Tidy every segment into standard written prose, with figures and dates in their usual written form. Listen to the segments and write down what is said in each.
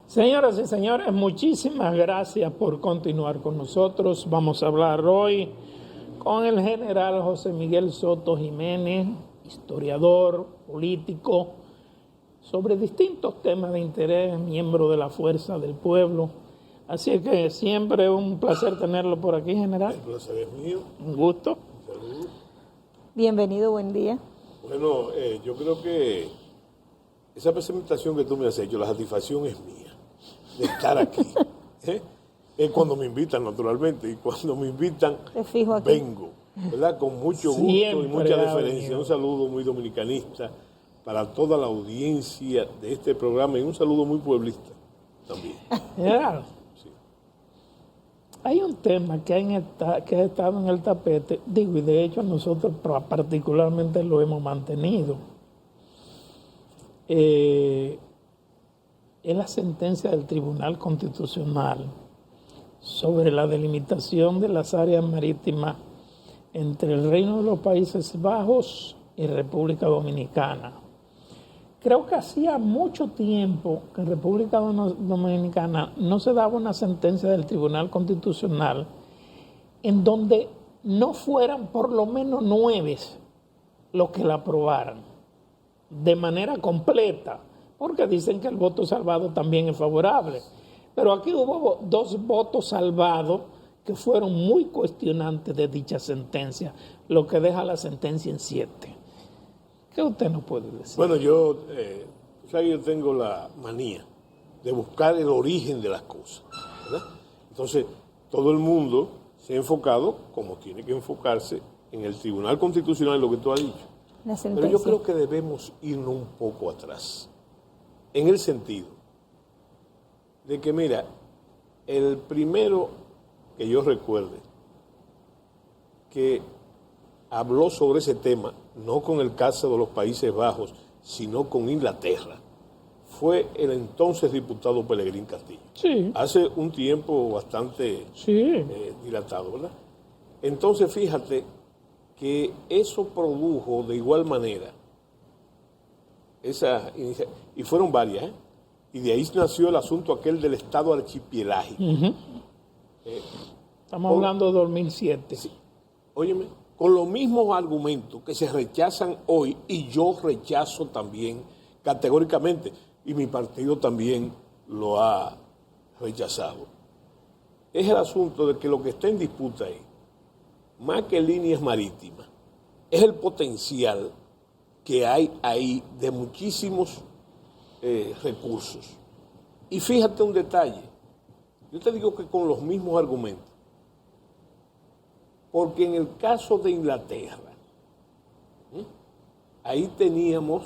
Señoras y señores, muchísimas gracias por continuar con nosotros. Vamos a hablar hoy con el general José Miguel Soto Jiménez, historiador, político, sobre distintos temas de interés, miembro de la Fuerza del Pueblo. Así que siempre un placer tenerlo por aquí, general. El placer es mío. Un gusto. Salud. Bienvenido, buen día. Bueno, yo creo que esa presentación que tú me has hecho, la satisfacción es mía de estar aquí. Es cuando me invitan, naturalmente, y cuando me invitan, Te fijo aquí. vengo, ¿verdad? Con mucho gusto Siempre y mucha ha deferencia. venido. Un saludo muy dominicanista para toda la audiencia de este programa y un saludo muy pueblista también. General, Sí. hay un tema que ha estado en el tapete, digo, y de hecho nosotros particularmente lo hemos mantenido. Es la sentencia del Tribunal Constitucional sobre la delimitación de las áreas marítimas entre el Reino de los Países Bajos y República Dominicana. Creo que hacía mucho tiempo que en República Dominicana no se daba una sentencia del Tribunal Constitucional en donde no fueran por lo menos 9 los que la aprobaran de manera completa, porque dicen que el voto salvado también es favorable. Pero aquí hubo 2 votos salvados que fueron muy cuestionantes de dicha sentencia, lo que deja la sentencia en 7. ¿Qué usted nos puede decir? Bueno, yo tengo la manía de buscar el origen de las cosas, ¿verdad? Entonces, todo el mundo se ha enfocado, como tiene que enfocarse, en el Tribunal Constitucional, lo que tú has dicho. La Pero sentencia. yo creo que debemos irnos un poco atrás, en el sentido de que, mira, el primero que yo recuerde que habló sobre ese tema, no con el caso de los Países Bajos, sino con Inglaterra, fue el entonces diputado Pelegrín Castillo. Sí, Hace un tiempo bastante sí. dilatado, ¿verdad? Entonces, fíjate que eso produjo de igual manera esa iniciativa, y fueron varias, y de ahí nació el asunto aquel del Estado archipiélagico. Estamos hablando de 2007. Sí. Óyeme, con los mismos argumentos que se rechazan hoy, y yo rechazo también categóricamente, y mi partido también lo ha rechazado. Es el asunto de que lo que está en disputa ahí, más que líneas marítimas, es el potencial que hay ahí de muchísimos recursos. Y fíjate un detalle, yo te digo que con los mismos argumentos, porque en el caso de Inglaterra, ahí teníamos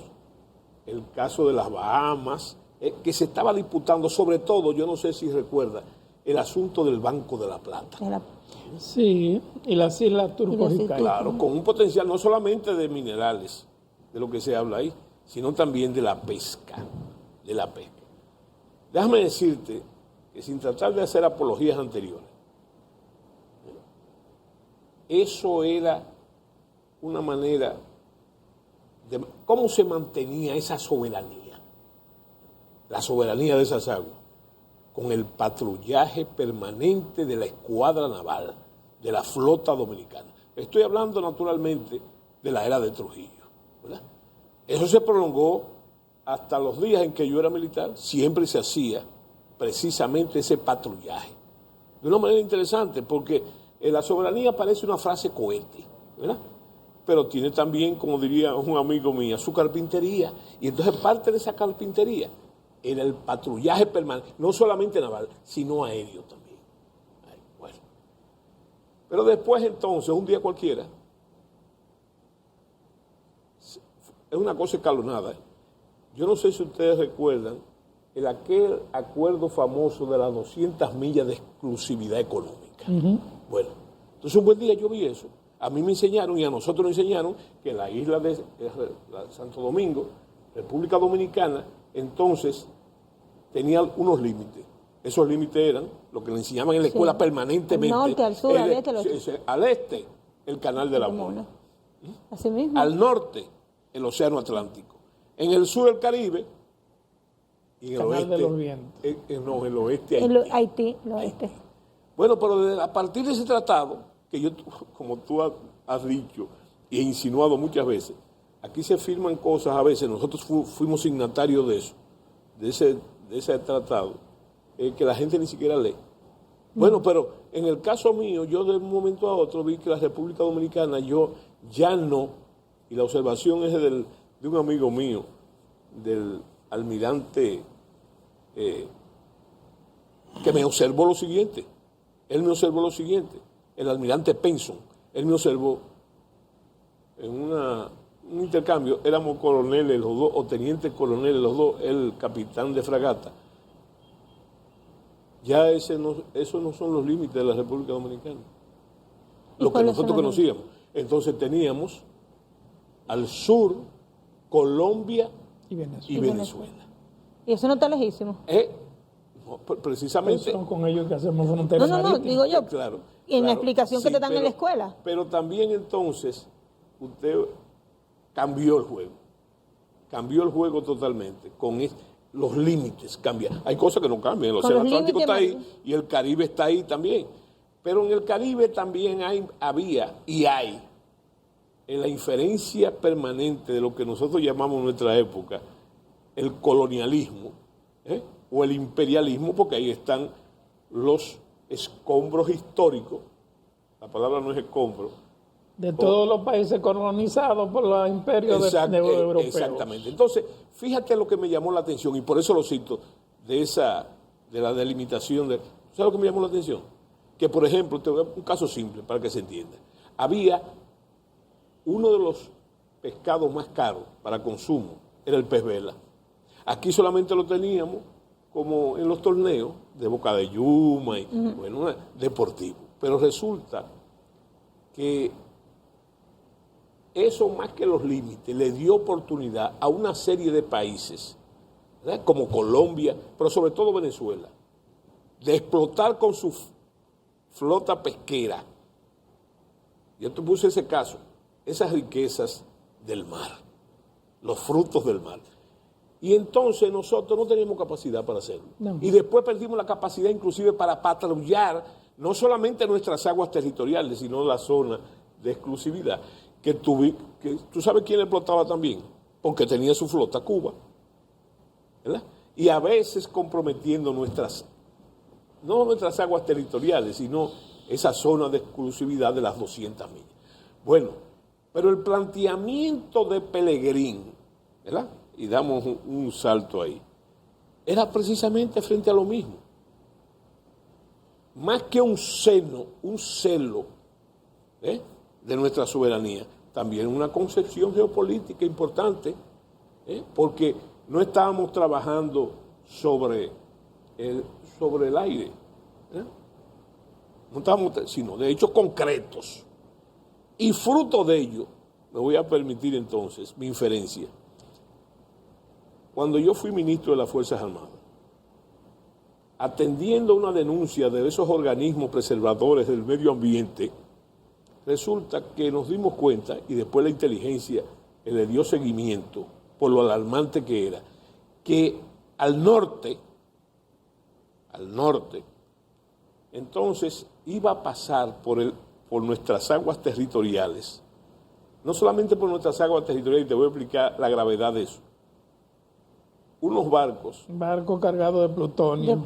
el caso de las Bahamas, que se estaba disputando, sobre todo, yo no sé si recuerda, el asunto del Banco de la Plata. Sí, y las Islas Turcos y Caicos. Claro, con un potencial no solamente de minerales, de lo que se habla ahí, sino también de la pesca, Déjame decirte que sin tratar de hacer apologías anteriores, eso era una manera de cómo se mantenía esa soberanía, la soberanía de esas aguas, con el patrullaje permanente de la escuadra naval, de la flota dominicana. Estoy hablando naturalmente de la era de Trujillo, ¿verdad? Eso se prolongó hasta los días en que yo era militar, siempre se hacía precisamente ese patrullaje. De una manera interesante, porque la soberanía parece una frase cohete, ¿verdad? Pero tiene también, como diría un amigo mío, su carpintería. Y entonces parte de esa carpintería era el patrullaje permanente, no solamente naval, sino aéreo también. Bueno. Pero después entonces, un día cualquiera, es una cosa escalonada. Yo no sé si ustedes recuerdan aquel acuerdo famoso de las 200 millas de exclusividad económica. Bueno, entonces un buen día yo vi eso. A mí me enseñaron y a nosotros nos enseñaron que la isla de Santo Domingo, República Dominicana, entonces tenía unos límites. Esos límites eran lo que le enseñaban en la escuela permanentemente. Al norte, al sur, al este, al este, el canal de la Mona. Así mismo. Al norte, el océano Atlántico. En el sur, el Caribe. y en el Canal oeste, de los Vientos. no, en el oeste Haití. En Haití, el oeste. Bueno, pero a partir de ese tratado, que yo, como tú has dicho y insinuado muchas veces, aquí se firman cosas a veces, nosotros fuimos signatarios de eso, de ese tratado, que la gente ni siquiera lee. Bueno, pero en el caso mío, yo de un momento a otro vi que la República Dominicana, yo ya no, y la observación es de un amigo mío, del almirante, que me observó lo siguiente. Él me observó lo siguiente, el almirante Penson, él me observó en un intercambio, éramos coroneles los dos, o tenientes coroneles los dos, el capitán de fragata. Ya esos no son los límites de la República Dominicana, lo que nosotros conocíamos. Entonces teníamos al sur Colombia y Venezuela. Y eso no está lejísimo. No, precisamente. Son con ellos que hacemos fronteras No, digo yo. Claro. Y en la explicación que te dan en la escuela. Pero también entonces usted cambió el juego. Cambió el juego totalmente. Con los límites cambian. Hay cosas que no cambian. El Océano Atlántico está ahí y el Caribe está ahí también. Pero en el Caribe también había y hay en la inferencia permanente de lo que nosotros llamamos en nuestra época el colonialismo, o el imperialismo, porque ahí están los escombros históricos, la palabra no es escombro, de todos los países colonizados por los imperios europeos. Exactamente. Entonces, fíjate lo que me llamó la atención, y por eso lo cito, de la delimitación. ¿Sabes lo que me llamó la atención? Que, por ejemplo, te voy a dar un caso simple para que se entienda. Había uno de los pescados más caros para consumo, era el pez vela. Aquí solamente lo teníamos como en los torneos de Boca de Yuma y bueno, deportivo. Pero resulta que eso, más que los límites, le dio oportunidad a una serie de países, ¿verdad?, como Colombia, pero sobre todo Venezuela, de explotar con su flota pesquera. Yo te puse ese caso, esas riquezas del mar, los frutos del mar. Y entonces nosotros no teníamos capacidad para hacerlo. No. Y después perdimos la capacidad inclusive para patrullar no solamente nuestras aguas territoriales, sino la zona de exclusividad. Que tú sabes quién explotaba también, porque tenía su flota, Cuba, ¿verdad? Y a veces comprometiendo no nuestras aguas territoriales, sino esa zona de exclusividad de las 200 millas. Bueno, pero el planteamiento de Pelegrín, ¿verdad?, y damos un salto ahí, era precisamente frente a lo mismo. Más que un celo de nuestra soberanía, también una concepción geopolítica importante, porque no estábamos trabajando sobre el aire, no estábamos, sino de hechos concretos. Y fruto de ello, me voy a permitir entonces mi inferencia. Cuando yo fui ministro de las Fuerzas Armadas, atendiendo una denuncia de esos organismos preservadores del medio ambiente, resulta que nos dimos cuenta, y después la inteligencia le dio seguimiento por lo alarmante que era, que al norte, entonces iba a pasar por nuestras aguas territoriales, no solamente por nuestras aguas territoriales, y te voy a explicar la gravedad de eso. Unos barcos cargados de plutonio,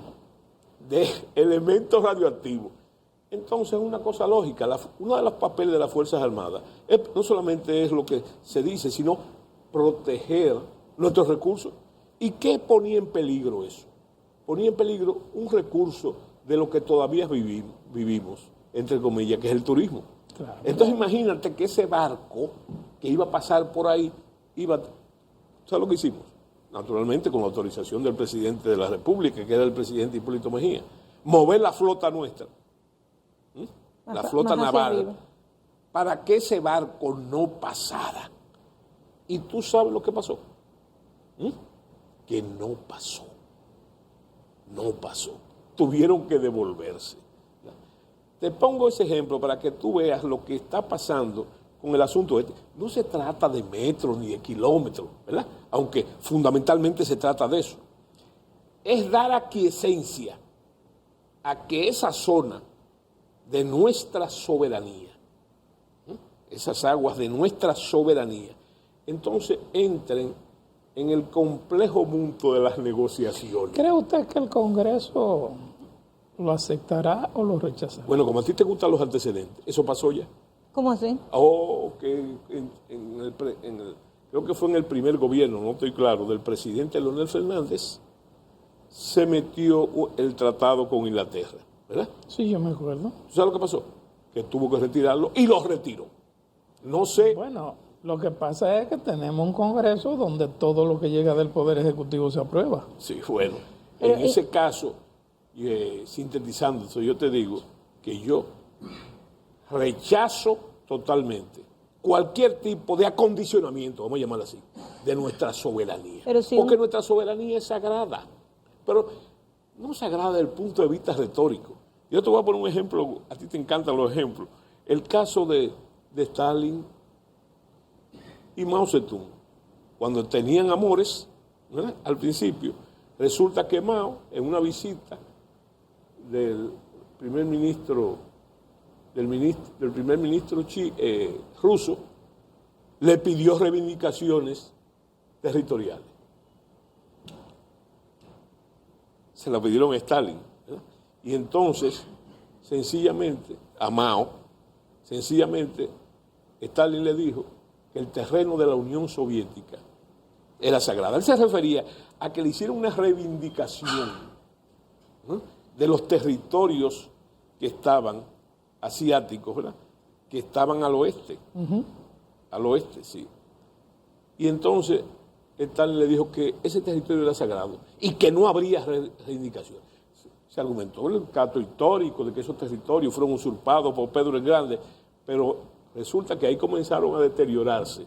de elementos radioactivos. Entonces, una cosa lógica, uno de los papeles de las Fuerzas Armadas no solamente es lo que se dice, sino proteger nuestros recursos. ¿Y qué ponía en peligro eso? Ponía en peligro un recurso de lo que todavía vivimos, entre comillas, que es el turismo. Claro. Entonces, imagínate que ese barco que iba a pasar por ahí, ¿sabes lo que hicimos? Naturalmente con la autorización del presidente de la República, que era el presidente Hipólito Mejía, mover la flota nuestra, la flota naval, para que ese barco no pasara. Y tú sabes lo que pasó, que no pasó, tuvieron que devolverse. Te pongo ese ejemplo para que tú veas lo que está pasando con el asunto este. No se trata de metros ni de kilómetros, ¿verdad?, aunque fundamentalmente se trata de eso. es dar aquiescencia a que esa zona de nuestra soberanía, esas aguas de nuestra soberanía, entonces entren en el complejo mundo de las negociaciones. ¿Cree usted que el Congreso lo aceptará o lo rechazará? Bueno, como a ti te gustan los antecedentes, eso pasó ya. ¿Cómo así? Que creo que fue en el primer gobierno, no estoy claro, del presidente Leonel Fernández, se metió el tratado con Inglaterra, ¿verdad? Sí, yo me acuerdo. ¿Sabes lo que pasó? Que tuvo que retirarlo y lo retiró. No sé. Bueno, lo que pasa es que tenemos un Congreso donde todo lo que llega del Poder Ejecutivo se aprueba. Sí, bueno, en ese caso, sintetizando eso, yo te digo que yo rechazo totalmente cualquier tipo de acondicionamiento, vamos a llamarlo así, de nuestra soberanía. Porque nuestra soberanía es sagrada, pero no sagrada desde el punto de vista retórico. Yo te voy a poner un ejemplo, a ti te encantan los ejemplos. El caso de Stalin y Mao Zedong, cuando tenían amores, ¿verdad? Al principio, resulta que Mao, en una visita del primer ministro ruso, le pidió reivindicaciones territoriales. Se la pidieron a Stalin, ¿verdad? Y entonces, sencillamente, a Mao, Stalin le dijo que el terreno de la Unión Soviética era sagrado. Él se refería a que le hicieron una reivindicación, ¿no?, de los territorios que estaban asiáticos, ¿verdad?, que estaban al oeste. Al oeste, sí. Y entonces Stalin le dijo que ese territorio era sagrado y que no habría reivindicación. Se argumentó el caso histórico de que esos territorios fueron usurpados por Pedro el Grande, pero resulta que ahí comenzaron a deteriorarse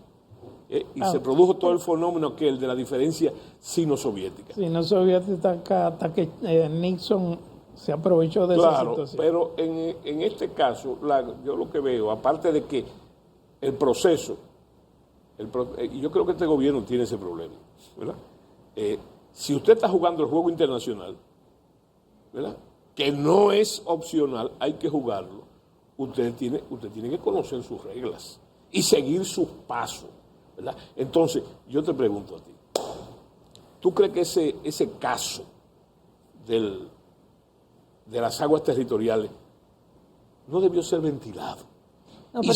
y se produjo todo el fenómeno que el de la diferencia sino-soviética. Sino-soviética hasta que Nixon se aprovechó de esa situación. Pero en este caso, yo lo que veo, aparte de que el proceso, yo creo que este gobierno tiene ese problema, ¿verdad? Si usted está jugando el juego internacional, ¿verdad?, que no es opcional, hay que jugarlo. Usted tiene que conocer sus reglas y seguir sus pasos, ¿verdad? Entonces, yo te pregunto a ti, ¿tú crees que ese caso de las aguas territoriales no debió ser ventilado y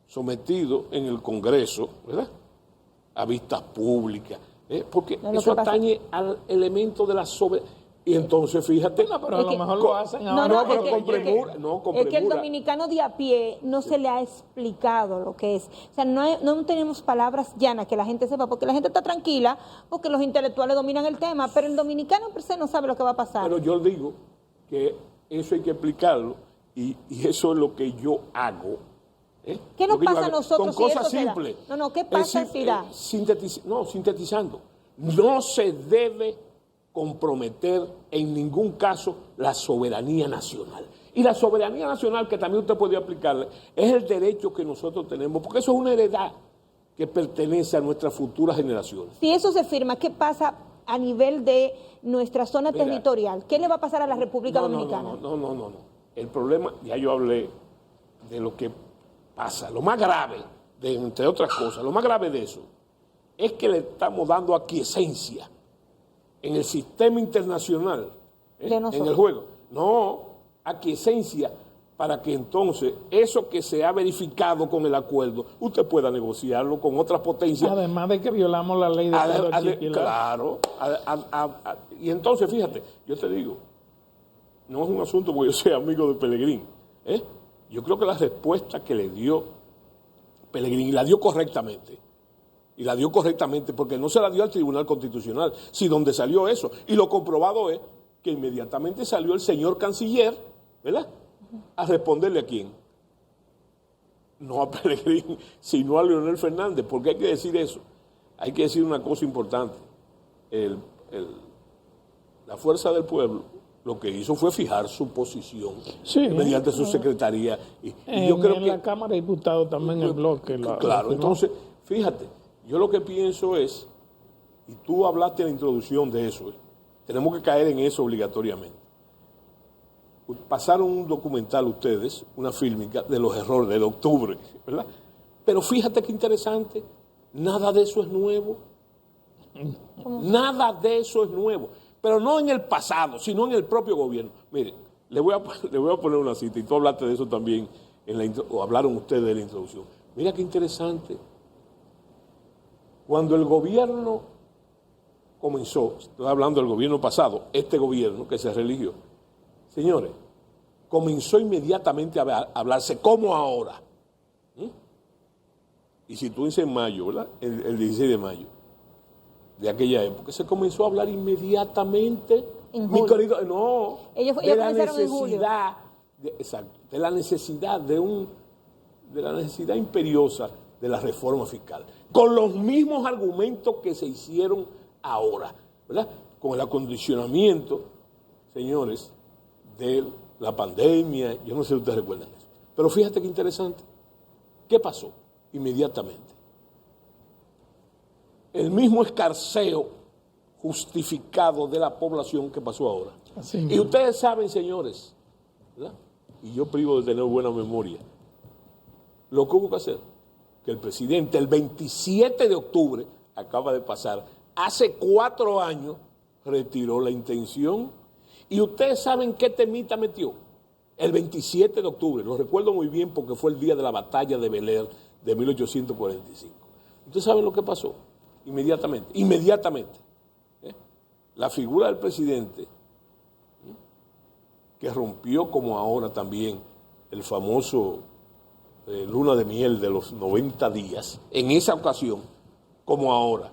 sometido en el Congreso, ¿verdad?, a vistas públicas, porque eso atañe al elemento de la soberanía? Y entonces, fíjate... No, pero a lo mejor lo hacen ahora. Con premura. Es que el dominicano de a pie no se le ha explicado lo que es. O sea, no tenemos palabras llanas que la gente sepa, porque la gente está tranquila, porque los intelectuales dominan el tema, pero el dominicano per se no sabe lo que va a pasar. Pero yo digo que eso hay que explicarlo y eso es lo que yo hago. ¿Qué nos pasa a nosotros con cosas simples? ¿Qué pasa si da? Sintetizando. No se debe comprometer en ningún caso la soberanía nacional. Y la soberanía nacional, que también usted podría aplicarle, es el derecho que nosotros tenemos, porque eso es una heredad que pertenece a nuestras futuras generaciones. Si eso se firma, ¿qué pasa a nivel de nuestra zona territorial? ¿Qué le va a pasar a la República Dominicana? No. El problema, ya yo hablé de lo que pasa. Lo más grave, entre otras cosas, lo más grave de eso, es que le estamos dando aquiescencia en el sistema internacional, en el juego. No, aquiescencia para que entonces eso que se ha verificado con el acuerdo, usted pueda negociarlo con otras potencias. Además de que violamos la ley de claro. Y entonces, fíjate, yo te digo, no es un asunto porque yo sea amigo de Pellegrín. Yo creo que la respuesta que le dio Pellegrín, y la dio correctamente, porque no se la dio al Tribunal Constitucional, si donde salió eso. Y lo comprobado es que inmediatamente salió el señor canciller, ¿verdad?, a responderle a quién. No a Pellegrín, sino a Leonel Fernández. ¿Por qué hay que decir eso? Hay que decir una cosa importante. La Fuerza del Pueblo lo que hizo fue fijar su posición mediante su secretaría. Y yo creo que la Cámara de Diputados también el bloque. Claro, entonces, fíjate, yo lo que pienso es, y tú hablaste en la introducción de eso, tenemos que caer en eso obligatoriamente. Pasaron un documental ustedes, una fílmica de los errores de octubre, ¿verdad? Pero fíjate qué interesante, nada de eso es nuevo. Nada de eso es nuevo. Pero no en el pasado, sino en el propio gobierno. Miren, le voy a poner una cita, y tú hablaste de eso también, o hablaron ustedes de la introducción. Mira qué interesante. Cuando el gobierno comenzó, estoy hablando del gobierno pasado, este gobierno que se religió, señores, comenzó inmediatamente a hablarse como ahora. Y si tú dices en mayo, ¿verdad? El 16 de mayo de aquella época, se comenzó a hablar inmediatamente. En julio. Mi querido, no, Ellos de la comenzaron en julio. necesidad, exacto, de la necesidad imperiosa de la reforma fiscal, con los mismos argumentos que se hicieron ahora, ¿verdad? Con el acondicionamiento, señores, de la pandemia, yo no sé si ustedes recuerdan eso. Pero fíjate qué interesante. ¿Qué pasó? Inmediatamente. El mismo escarceo justificado de la población que pasó ahora. Así Y mismo. ustedes saben, señores, ¿verdad? Y yo privo de tener buena memoria, lo que hubo que hacer, que el presidente el 27 de octubre, acaba de pasar, hace 4 años, retiró la intención. Y ustedes saben qué temita metió. El 27 de octubre, lo recuerdo muy bien porque fue el día de la batalla de Bel-Air de 1845. ¿Ustedes saben lo que pasó? Inmediatamente. La figura del presidente, que rompió como ahora también el famoso luna de miel de los 90 días, en esa ocasión, como ahora.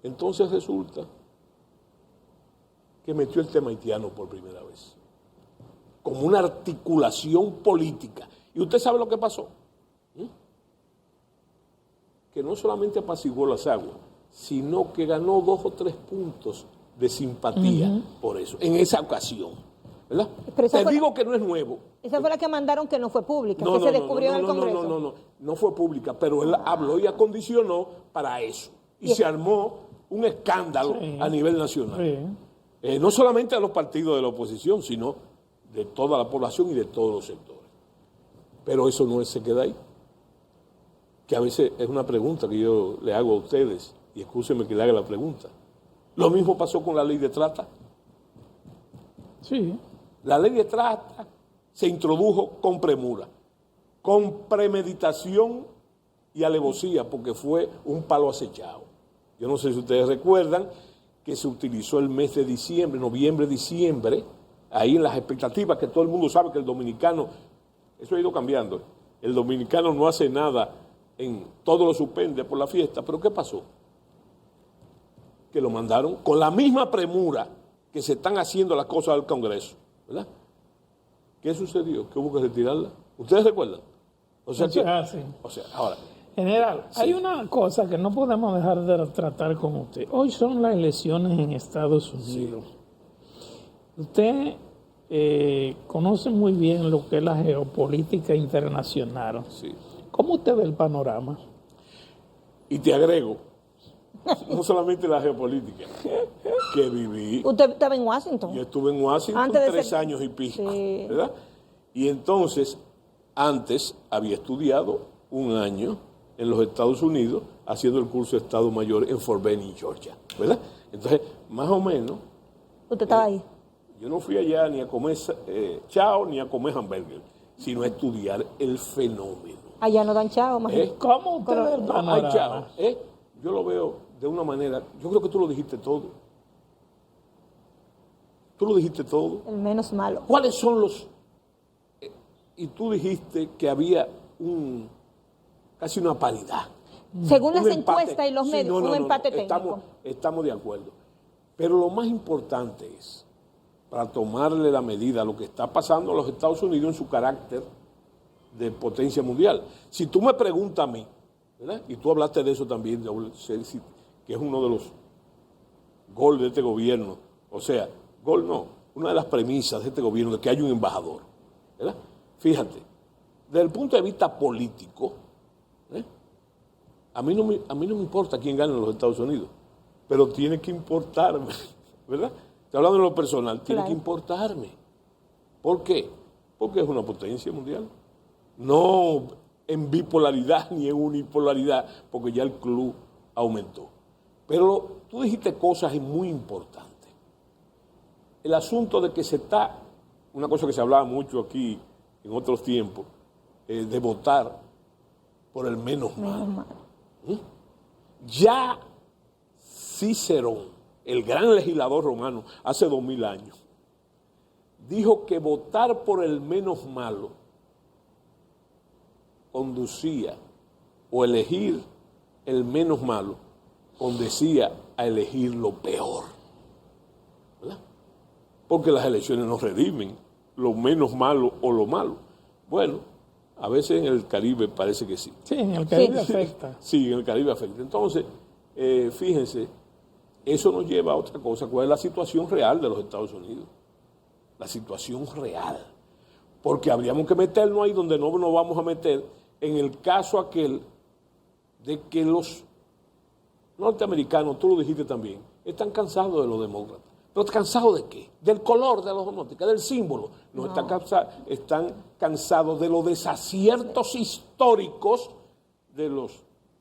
Entonces resulta que metió el tema haitiano por primera vez, como una articulación política. ¿Y usted sabe lo que pasó? Que no solamente apaciguó las aguas, sino que ganó 2 o 3 puntos de simpatía por eso, en esa ocasión. ¿Verdad? Te digo que no es nuevo. Esa fue la que mandaron que no fue pública, que se descubrió en el Congreso. No fue pública, pero él habló y acondicionó para eso. Y se armó un escándalo a nivel nacional. No solamente de los partidos de la oposición, sino de toda la población y de todos los sectores. Pero eso no se queda ahí. Que a veces es una pregunta que yo le hago a ustedes, y escúsenme que le haga la pregunta. Lo mismo pasó con la ley de trata. Sí. La ley de trata se introdujo con premura, con premeditación y alevosía, porque fue un palo acechado. Yo no sé si ustedes recuerdan que se utilizó el mes de diciembre, noviembre, diciembre, ahí en las expectativas, que todo el mundo sabe que el dominicano, eso ha ido cambiando, el dominicano no hace nada, todo lo suspende por la fiesta, pero ¿qué pasó? Que lo mandaron con la misma premura que se están haciendo las cosas del Congreso, ¿verdad? ¿Qué sucedió? Que hubo que retirarla. ¿Ustedes recuerdan? Sí. Ahora. General, Sí. hay una cosa que no podemos dejar de tratar con usted. Hoy son las elecciones en Estados Unidos. Sí. Usted conoce muy bien lo que es la geopolítica internacional. Sí. ¿Cómo usted ve el panorama? Y te agrego, no solamente la geopolítica, que viví. Usted estaba en Washington. Yo estuve en Washington Antes de 3 ser- años y pico, Sí. ¿verdad? Y entonces, antes había estudiado 1 año en los Estados Unidos haciendo el curso de Estado Mayor en Fort Benning, Georgia, ¿verdad? Entonces, más o menos, Usted estaba ahí. yo no fui allá ni a comer chao ni a comer hamburger, sino a estudiar el fenómeno. Allá no dan chao, imagínate. ¿Cómo usted ve el No, hay panorama? chao, yo lo veo de una manera, yo creo que tú lo dijiste todo. Tú lo dijiste todo. El menos malo. ¿Cuáles son los...? Y tú dijiste que había casi una paridad. Según las Un empate. encuestas y los Sí, medios, un empate técnico. Estamos de acuerdo. Pero lo más importante es, para tomarle la medida a lo que está pasando a los Estados Unidos en su carácter de potencia mundial. Si tú me preguntas a mí, ¿verdad? Y tú hablaste de eso también, que es uno de los goles de este gobierno. O sea, gol no, una de las premisas de este gobierno de que hay un embajador, ¿verdad? Fíjate, desde el punto de vista político, a mí no me importa quién gane en los Estados Unidos. pero tiene que importarme, ¿verdad? Estoy hablando de lo personal, tiene Claro. que importarme. ¿Por qué? Porque es una potencia mundial. No en bipolaridad ni en unipolaridad, porque ya el club aumentó. Pero tú dijiste cosas muy importantes. El asunto de que se está, una cosa que se hablaba mucho aquí en otros tiempos, de votar por el menos Menos mal. mal. Ya Cicerón, el gran legislador romano, hace 2000 años, dijo que votar por el menos malo conducía, o elegir el menos malo, conducía a elegir lo peor. ¿Verdad? Porque las elecciones no redimen lo menos malo o lo malo. Bueno, a veces en el Caribe parece que sí. Sí, en el Caribe Sí. afecta. Sí, en el Caribe afecta. Entonces, fíjense, eso nos lleva a otra cosa. ¿Cuál es la situación real de los Estados Unidos? La situación real. Porque habríamos que meternos ahí donde no nos vamos a meter, en el caso aquel de que los norteamericanos, tú lo dijiste también, están cansados de los demócratas. ¿Pero cansados de qué? Del color de los demócratas, del símbolo. No. Están cansados de los desaciertos históricos de los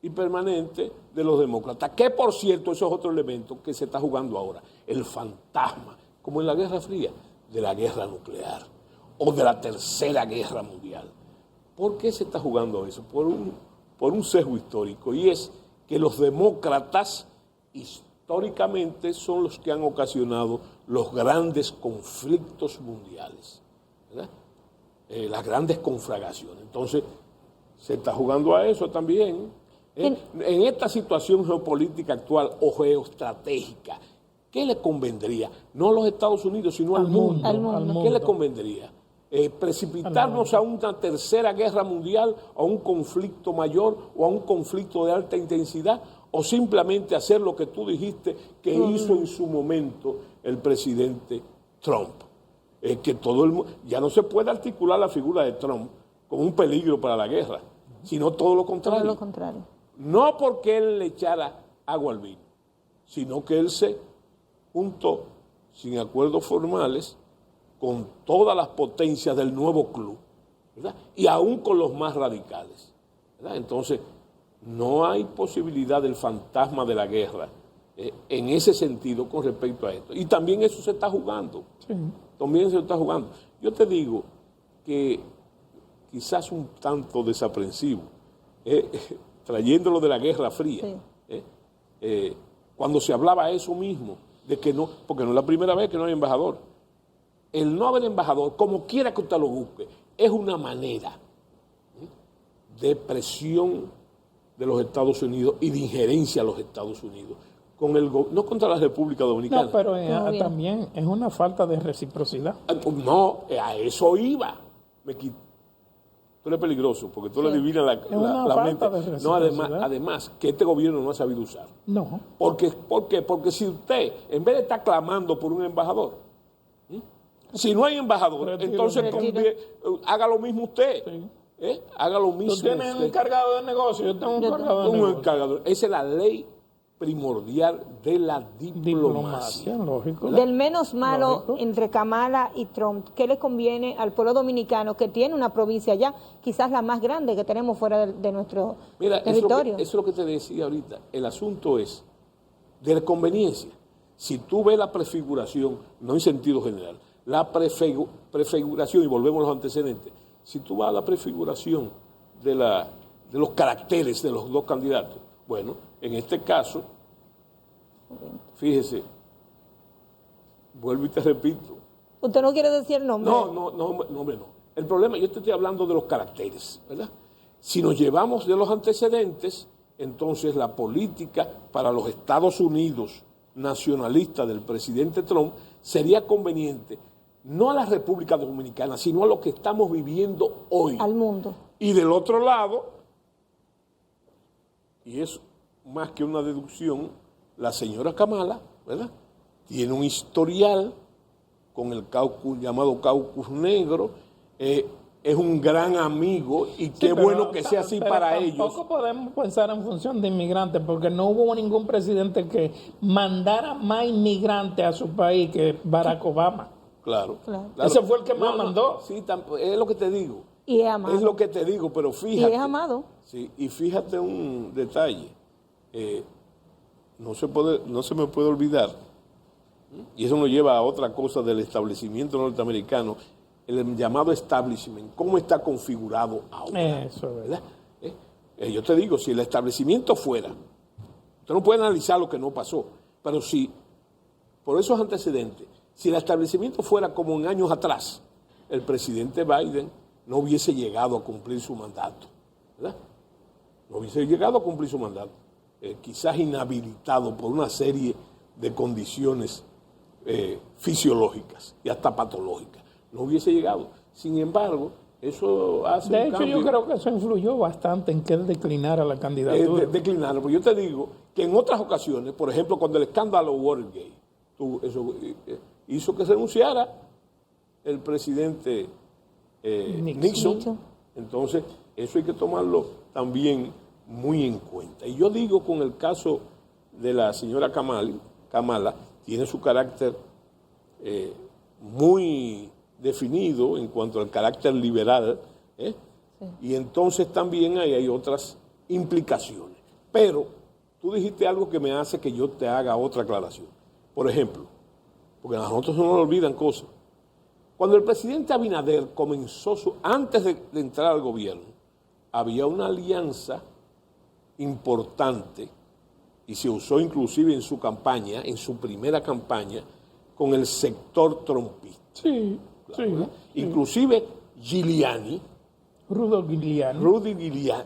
y permanentes de los demócratas. Que, por cierto, eso es otro elemento que se está jugando ahora. El fantasma, como en la Guerra Fría, de la guerra nuclear o de la Tercera Guerra Mundial. ¿Por qué se está jugando eso? Por un sesgo histórico, y es que los demócratas históricamente son los que han ocasionado los grandes conflictos mundiales, ¿verdad? Las grandes conflagraciones. Entonces, se está jugando a eso también. En esta situación geopolítica actual o geoestratégica, ¿qué le convendría? No a los Estados Unidos, sino al mundo. Al mundo. ¿Qué le convendría? Precipitarnos a una tercera guerra mundial, a un conflicto mayor o a un conflicto de alta intensidad, o simplemente hacer lo que tú dijiste que hizo en su momento el presidente Trump. Que todo el mundo, ya no se puede articular la figura de Trump como un peligro para la guerra, sino todo lo contrario. Todo lo contrario. No porque él le echara agua al vino, sino que él se juntó sin acuerdos formales con todas las potencias del nuevo club, ¿verdad? Y aún con los más radicales, ¿verdad? Entonces, no hay posibilidad del fantasma de la guerra en ese sentido con respecto a esto. Y también eso se está jugando. Sí. También se está jugando. Yo te digo que quizás un tanto desaprensivo, trayéndolo de la Guerra Fría, Sí. cuando se hablaba eso mismo, de que no, porque no es la primera vez que no hay embajador. El no haber embajador, como quiera que usted lo busque, es una manera de presión de los Estados Unidos y de injerencia a los Estados Unidos, con no contra la República Dominicana. No, pero Todo bien. también es una falta de reciprocidad. No, a eso iba. Tú eres peligroso, porque tú le adivinas una la falta mente. de No, reciprocidad. además, que este gobierno no ha sabido usar. No. ¿Por qué? Porque si usted, en vez de estar clamando por un embajador, si no hay embajador, Retiro. entonces haga lo mismo usted. Sí. Haga lo mismo Tú tienes un usted. encargado de negocio, yo tengo un encargado de Un negocio. encargador. Esa es la ley primordial de la diplomacia. Diplomacia, lógico. Del menos malo Lógico. entre Kamala y Trump, ¿qué le conviene al pueblo dominicano que tiene una provincia allá, quizás la más grande que tenemos fuera de nuestro Mira, territorio? eso es lo que te decía ahorita. El asunto es de la conveniencia. Si tú ves la prefiguración, no en sentido general, la prefiguración, y volvemos a los antecedentes, si tú vas a la prefiguración de los caracteres de los dos candidatos, bueno, en este caso, fíjese, vuelvo y te repito. ¿Usted no quiere decir el nombre? No, hombre, no. El problema, yo te estoy hablando de los caracteres, ¿verdad? Si nos llevamos de los antecedentes, entonces la política para los Estados Unidos nacionalista del presidente Trump sería conveniente, no a la República Dominicana, sino a lo que estamos viviendo hoy. Al mundo. Y del otro lado, y es más que una deducción, la señora Kamala, ¿verdad? Tiene un historial con el caucus llamado caucus negro, es un gran amigo y qué Sí, bueno que sea así pero para ellos. Tampoco podemos pensar en función de inmigrantes, porque no hubo ningún presidente que mandara más inmigrantes a su país que Barack Obama. Claro. Claro. Ese fue el que más mandó. Sí, es lo que te digo. Y es amado. Es lo que te digo, pero Y fíjate. es amado. Sí, y fíjate un detalle. No se me puede olvidar, y eso nos lleva a otra cosa del establecimiento norteamericano, el llamado establishment, cómo está configurado ahora. Eso es. ¿Verdad? Yo te digo, si el establecimiento fuera, usted no puede analizar lo que no pasó, pero si, por esos antecedentes, si el establecimiento fuera como en años atrás, el presidente Biden no hubiese llegado a cumplir su mandato, ¿verdad? No hubiese llegado a cumplir su mandato, quizás inhabilitado por una serie de condiciones fisiológicas y hasta patológicas. No hubiese llegado. Sin embargo, eso hace De un hecho, cambio. yo creo que eso influyó bastante en que él declinara la candidatura. Declinar, porque yo te digo que en otras ocasiones, por ejemplo, cuando el escándalo Watergate eso hizo que renunciara el presidente Nixon. Entonces, eso hay que tomarlo también muy en cuenta. Y yo digo, con el caso de la señora Kamala, tiene su carácter muy definido en cuanto al carácter liberal, sí. Y entonces también hay otras implicaciones. Pero tú dijiste algo que me hace que yo te haga otra aclaración. Por ejemplo, porque a nosotros no nos olvidan cosas. Cuando el presidente Abinader comenzó, antes de entrar al gobierno, había una alianza importante, y se usó inclusive en su campaña, en su primera campaña, con el sector trumpista. Sí, ¿verdad? sí. Inclusive Giuliani, Rudy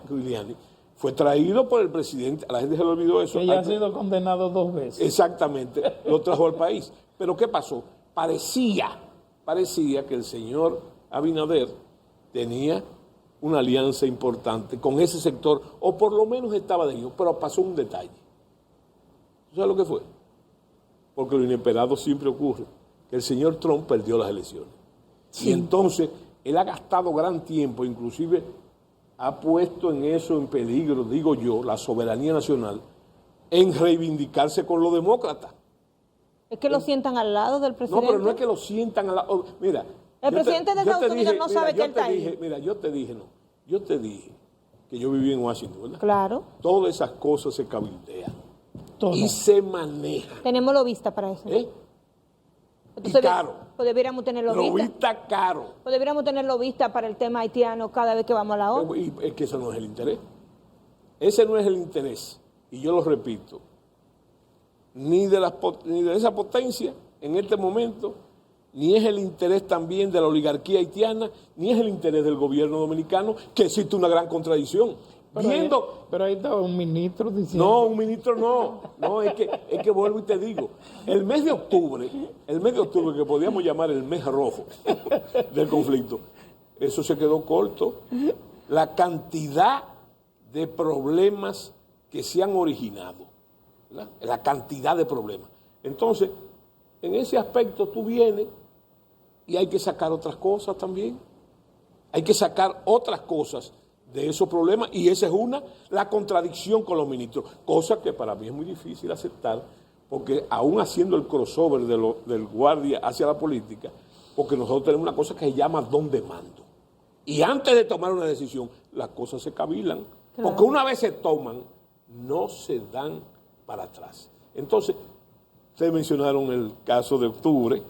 Giuliani, fue traído por el presidente, a la gente se le olvidó eso. Que ya ha sido condenado 2 veces. Exactamente, lo trajo al país. Pero ¿qué pasó? Parecía que el señor Abinader tenía una alianza importante con ese sector, o por lo menos estaba de ellos, pero pasó un detalle. ¿Sabes lo que fue? Porque lo inesperado siempre ocurre, que el señor Trump perdió las elecciones. Sí. Y entonces él ha gastado gran tiempo, inclusive ha puesto en eso en peligro, digo yo, la soberanía nacional, en reivindicarse con los demócratas. Es que lo sientan al lado del presidente. No, pero no es que lo sientan al lado. Mira, el presidente de Estados Unidos no sabe que él está ahí. Mira, yo te dije que yo viví en Washington, ¿verdad? Claro. Todas esas cosas se cabildean. Todo. Y se manejan. Tenemos lobista para eso. Entonces, y caro. Pues debiéramos tener lobista. Lobista caro. Pues deberíamos tener lobista para el tema haitiano cada vez que vamos a la ONU. Y es que eso no es el interés. Ese no es el interés. Y yo lo repito. Ni de esa potencia en este momento, ni es el interés también de la oligarquía haitiana, ni es el interés del gobierno dominicano, que existe una gran contradicción. Pero ahí estaba un ministro diciendo... No, un ministro no, es que vuelvo y te digo, el mes de octubre, que podíamos llamar el mes rojo del conflicto, eso se quedó corto. La cantidad de problemas que se han originado, ¿verdad? La cantidad de problemas. Entonces, en ese aspecto tú vienes y hay que sacar otras cosas también. Hay que sacar otras cosas de esos problemas, y esa es la contradicción con los ministros, cosa que para mí es muy difícil aceptar, porque aún haciendo el crossover del guardia hacia la política, porque nosotros tenemos una cosa que se llama don de mando. Y antes de tomar una decisión, las cosas se cavilan, claro. Porque una vez se toman, no se dan para atrás. Entonces, ustedes mencionaron el caso de octubre,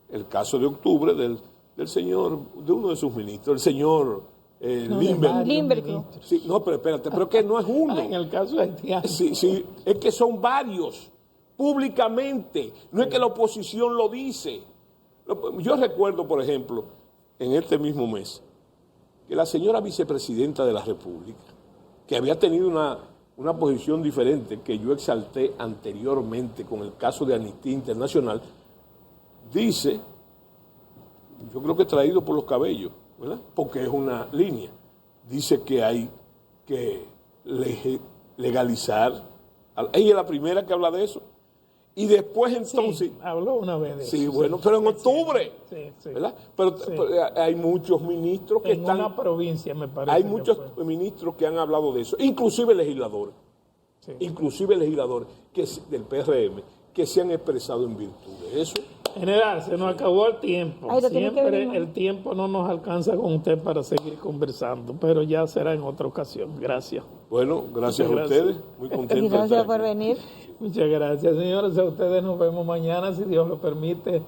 el caso de octubre del señor, de uno de sus ministros, el señor Limberg. Sí, no, pero espérate, pero que no es uno. En el caso de haitiano. Sí, es que son varios, públicamente. No es que la oposición lo dice. Yo recuerdo, por ejemplo, en este mismo mes, que la señora vicepresidenta de la República, que había tenido una posición diferente que yo exalté anteriormente con el caso de Amnistía Internacional, dice, yo creo que traído por los cabellos, ¿verdad? Porque es una línea. Dice que hay que legalizar. Ella es la primera que habla de eso. Y después entonces... Sí, habló una vez de eso. Sí, bueno, pero en octubre, Sí, sí. ¿verdad? Pero hay muchos ministros que En están... una provincia, me parece. Hay que muchos fue. ministros que han hablado de eso, inclusive legisladores. Sí. Inclusive legisladores del PRM que se han expresado en virtud de eso. General, se nos acabó el tiempo. Ay, lo tiene que Siempre venir, el tiempo no nos alcanza con usted para seguir conversando, pero ya será en otra ocasión. Gracias. Bueno, gracias Muchas a gracias. ustedes. Muy contento de Gracias estar por aquí. venir. Muchas gracias, señores. A ustedes nos vemos mañana, si Dios lo permite.